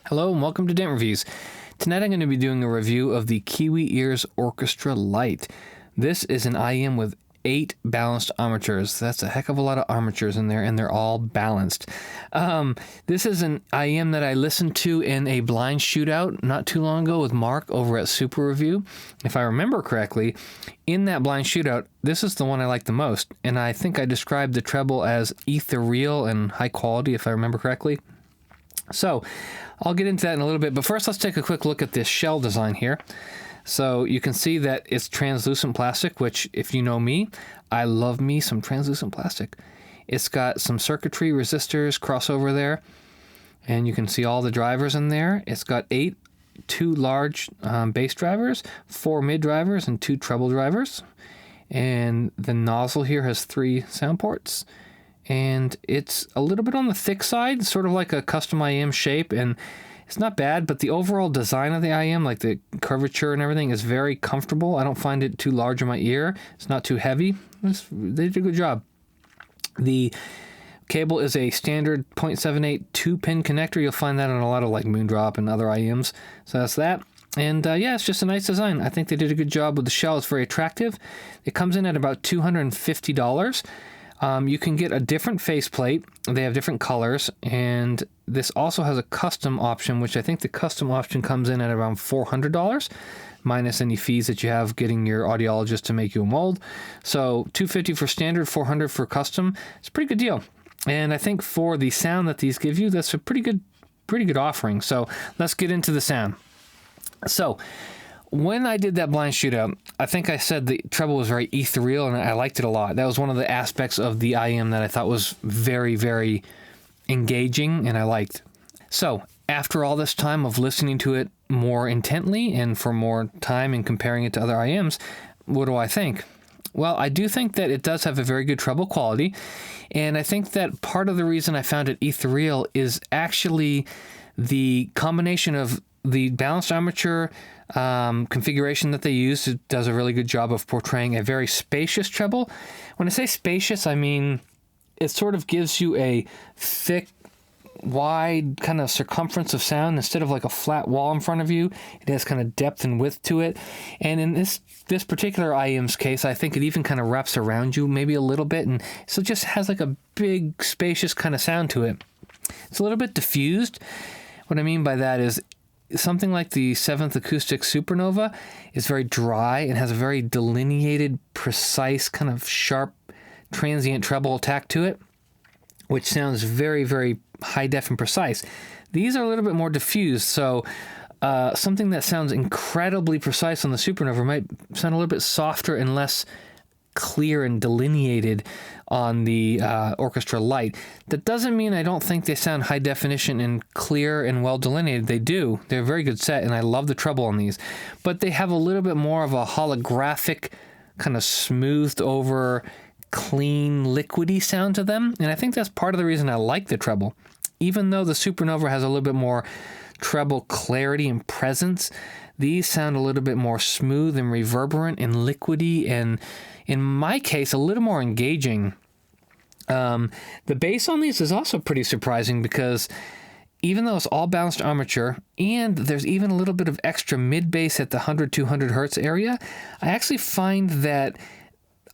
Hello and welcome to dentReviews. Tonight I'm going to be doing a review of the Kiwi Ears Orchestra Lite. This is an IM with 8 balanced armatures. That's a heck of a lot of armatures in there, and they're all balanced. This is an IM that I listened to in a blind shootout not too long ago with Mark over at Super Review. If I remember correctly, in that blind shootout, this is the one I like the most, and I think I described the treble as ethereal and high quality, if I remember correctly. So I'll get into that in a little bit, but first let's take a quick look at this shell design here. So you can see that it's translucent plastic, which if you know me, I love me some translucent plastic. It's got some circuitry resistors crossover there, and you can see all the drivers in there. It's got 2 large bass drivers, 4 mid drivers, and 2 treble drivers. And the nozzle here has 3 sound ports. And it's a little bit on the thick side, sort of like a custom IM shape, and it's not bad, but the overall design of the IM, like the curvature and everything, is very comfortable. I don't find it too large in my ear. It's not too heavy. They did a good job. The cable is a standard 0.78 2-pin connector. You'll find that on a lot of like Moondrop and other IMs. So that's that. And yeah, it's just a nice design. I think they did a good job with the shell. It's very attractive. It comes in at about $250. You can get a different faceplate. They have different colors, and this also has a custom option, which I think the custom option comes in at around $400, minus any fees that you have getting your audiologist to make you a mold. So $250 for standard, $400 for custom. It's a pretty good deal. And I think for the sound that these give you, that's a pretty good offering. So let's get into the sound. So when I did that blind shootout, I think I said the treble was very ethereal, and I liked it a lot. That was one of the aspects of the IM that I thought was very, very engaging, and I liked. So after all this time of listening to it more intently and for more time and comparing it to other IMs, what do I think? Well, I do think that it does have a very good treble quality, and I think that part of the reason I found it ethereal is actually the combination of the balanced armature configuration that they use. It does a really good job of portraying a very spacious treble. When I say spacious, I mean it sort of gives you a thick, wide kind of circumference of sound instead of like a flat wall in front of you. It has kind of depth and width to it. And in this particular IM's case, I think it even kind of wraps around you maybe a little bit, and so it just has like a big, spacious kind of sound to it. It's a little bit diffused. What I mean by that is something like the 7th Acoustic Supernova is very dry and has a very delineated, precise, kind of sharp, transient treble attack to it, which sounds very, very high def and precise. These are a little bit more diffused, so something that sounds incredibly precise on the Supernova might sound a little bit softer and less clear and delineated on the Orchestra Lite. That doesn't mean I don't think they sound high definition and clear and well delineated. They do. They're a very good set, and I love the treble on these. But they have a little bit more of a holographic, kind of smoothed over, clean, liquidy sound to them, and I think that's part of the reason I like the treble. Even though the Supernova has a little bit more treble clarity and presence, these sound a little bit more smooth and reverberant and liquidy, and in my case, a little more engaging. The bass on these is also pretty surprising because even though it's all balanced armature and there's even a little bit of extra mid bass at the 100-200 hertz area, I actually find that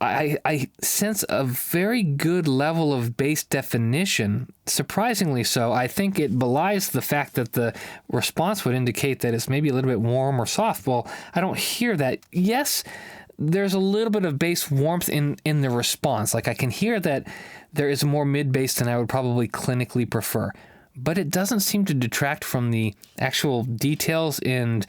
I sense a very good level of bass definition, surprisingly so. I think it belies the fact that the response would indicate that it's maybe a little bit warm or soft. Well, I don't hear that. Yes, there's a little bit of bass warmth in the response. Like I can hear that there is more mid bass than I would probably clinically prefer. But it doesn't seem to detract from the actual details and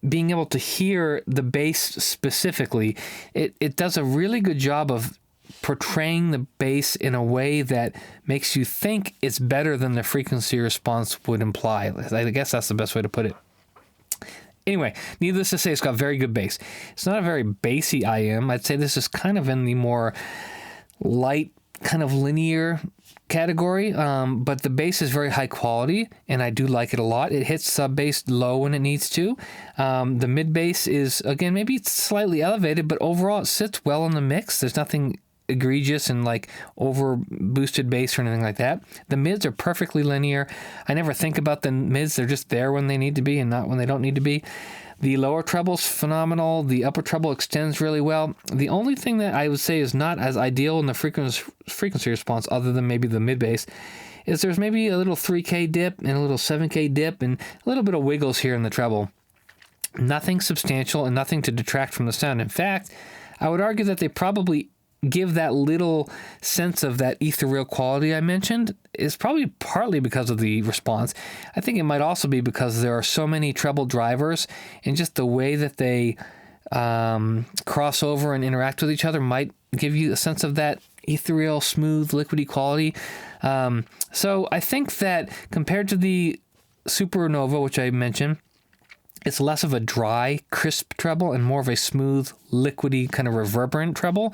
being able to hear the bass specifically. It does a really good job of portraying the bass in a way that makes you think it's better than the frequency response would imply. I guess that's the best way to put it. Anyway, needless to say, it's got very good bass. It's not a very bassy IM. I'd say this is kind of in the more light, kind of linear category, but the bass is very high quality, and I do like it a lot. It hits sub bass low when it needs to. The mid bass is, again, maybe it's slightly elevated, but overall it sits well in the mix. There's nothing egregious and like over boosted bass or anything like that. The mids are perfectly linear. I never think about the mids. They're just there when they need to be and not when they don't need to be. The lower treble's phenomenal. The upper treble extends really well. The only thing that I would say is not as ideal in the frequency response, other than maybe the mid bass, is there's maybe a little 3K dip and a little 7K dip and a little bit of wiggles here in the treble. Nothing substantial and nothing to detract from the sound. In fact, I would argue that they probably give that little sense of that ethereal quality I mentioned is probably partly because of the response. I think it might also be because there are so many treble drivers, and just the way that they cross over and interact with each other might give you a sense of that ethereal, smooth, liquidy quality. So I think that compared to the Supernova, which I mentioned, it's less of a dry, crisp treble and more of a smooth, liquidy, kind of reverberant treble.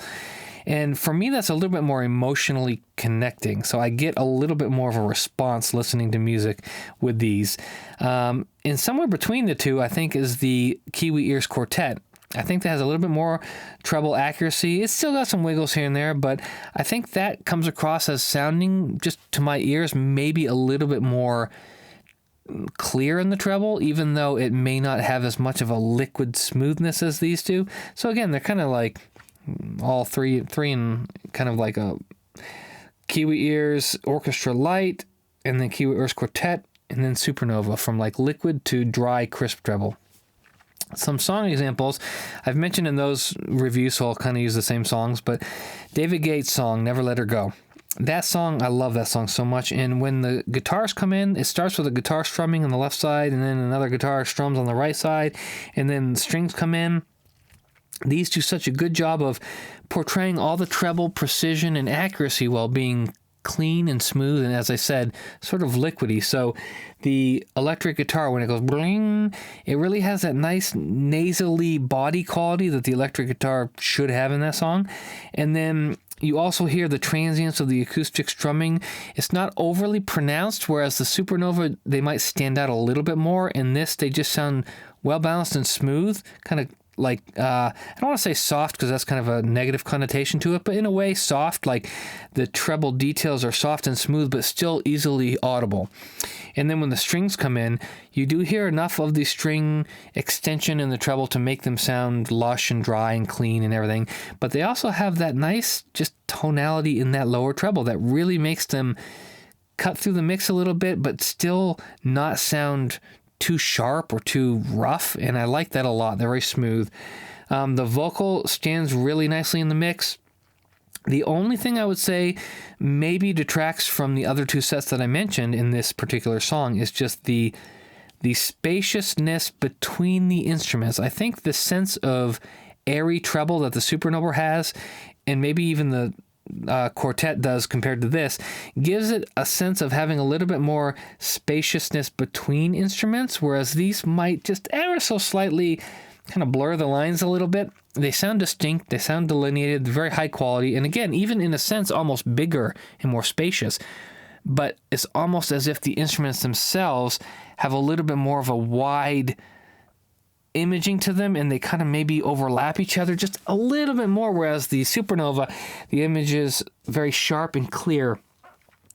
And for me, that's a little bit more emotionally connecting. So I get a little bit more of a response listening to music with these. And somewhere between the two, I think, is the Kiwi Ears Quartet. I think that has a little bit more treble accuracy. It's still got some wiggles here and there, but I think that comes across as sounding, just to my ears, maybe a little bit more clear in the treble, even though it may not have as much of a liquid smoothness as these two. So again, they're kind of like all three in kind of like a Kiwi Ears Orchestra Lite, and then Kiwi Ears Quartet, and then Supernova, from like liquid to dry, crisp treble. Some song examples I've mentioned in those reviews, so I'll kind of use the same songs, but David Gates' song, Never Let Her Go. That song, I love that song so much, and when the guitars come in, it starts with a guitar strumming on the left side, and then another guitar strums on the right side, and then the strings come in. These do such a good job of portraying all the treble precision and accuracy while being clean and smooth, and as I said, sort of liquidy. So the electric guitar, when it goes bling, it really has that nice nasally body quality that the electric guitar should have in that song. And then you also hear the transients of the acoustic strumming. It's not overly pronounced, whereas the Supernova, they might stand out a little bit more. In this, they just sound well-balanced and smooth, kind of like, I don't want to say soft because that's kind of a negative connotation to it, but in a way soft, like the treble details are soft and smooth, but still easily audible. And then when the strings come in, you do hear enough of the string extension in the treble to make them sound lush and dry and clean and everything. But they also have that nice just tonality in that lower treble that really makes them cut through the mix a little bit, but still not sound too sharp or too rough, and I like that a lot. They're very smooth. The vocal stands really nicely in the mix. The only thing I would say maybe detracts from the other two sets that I mentioned in this particular song is just the spaciousness between the instruments. I think the sense of airy treble that the Supernova has, and maybe even the quartet does compared to this, gives it a sense of having a little bit more spaciousness between instruments, whereas these might just ever so slightly kind of blur the lines a little bit. They sound distinct, they sound delineated, very high quality, and again, even in a sense, almost bigger and more spacious. But it's almost as if the instruments themselves have a little bit more of a wide imaging to them, and they kind of maybe overlap each other just a little bit more, whereas the Supernova, the image is very sharp and clear,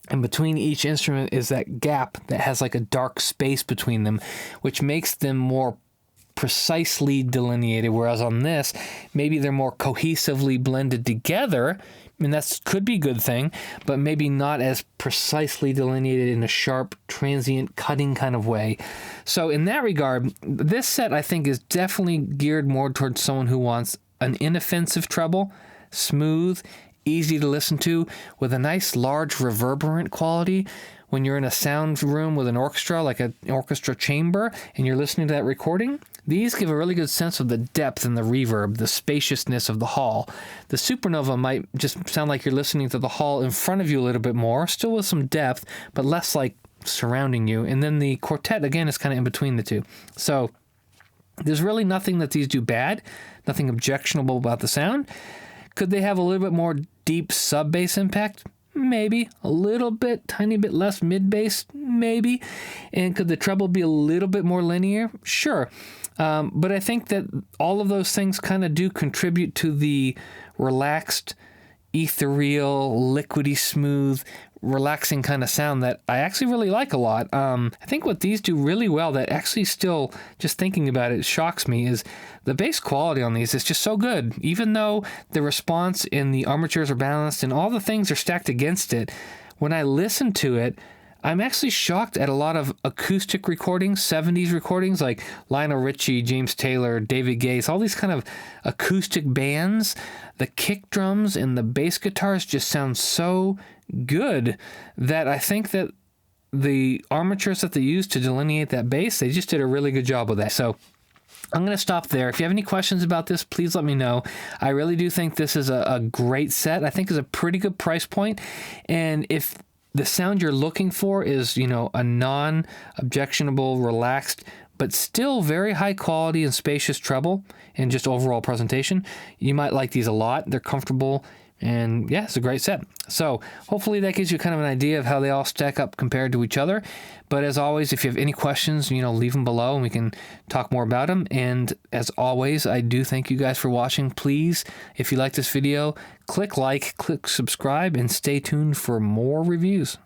and between each instrument is that gap that has like a dark space between them, which makes them more precisely delineated, whereas on this, maybe they're more cohesively blended together, and that could be a good thing, but maybe not as precisely delineated in a sharp, transient, cutting kind of way. So in that regard, this set, I think, is definitely geared more towards someone who wants an inoffensive treble, smooth, easy to listen to, with a nice, large, reverberant quality. When you're in a sound room with an orchestra, like an orchestra chamber, and you're listening to that recording, these give a really good sense of the depth and the reverb, the spaciousness of the hall. The Supernova might just sound like you're listening to the hall in front of you a little bit more, still with some depth, but less like surrounding you. And then the quartet, again, is kind of in between the two. So there's really nothing that these do bad, nothing objectionable about the sound. Could they have a little bit more deep sub-bass impact? Maybe. A little bit, tiny bit less mid-bass? Maybe. And could the treble be a little bit more linear? Sure. But I think that all of those things kind of do contribute to the relaxed, ethereal, liquidy smooth, relaxing kind of sound that I actually really like a lot. I think what these do really well that actually still, just thinking about it, shocks me is the bass quality on these is just so good. Even though the response in the armatures are balanced and all the things are stacked against it, when I listen to it, I'm actually shocked at a lot of acoustic recordings, 70s recordings like Lionel Richie, James Taylor, David Gates, all these kind of acoustic bands. The kick drums and the bass guitars just sound so good that I think that the armatures that they used to delineate that bass, they just did a really good job with that. So I'm going to stop there. If you have any questions about this, please let me know. I really do think this is a great set. I think is a pretty good price point. And if the sound you're looking for is, you know, a non-objectionable, relaxed, but still very high quality and spacious treble and just overall presentation, you might like these a lot. They're comfortable. And yeah, it's a great set. So hopefully that gives you kind of an idea of how they all stack up compared to each other. But as always, if you have any questions, you know, leave them below and we can talk more about them. And as always, I do thank you guys for watching. Please, if you like this video, click like, click subscribe, and stay tuned for more reviews.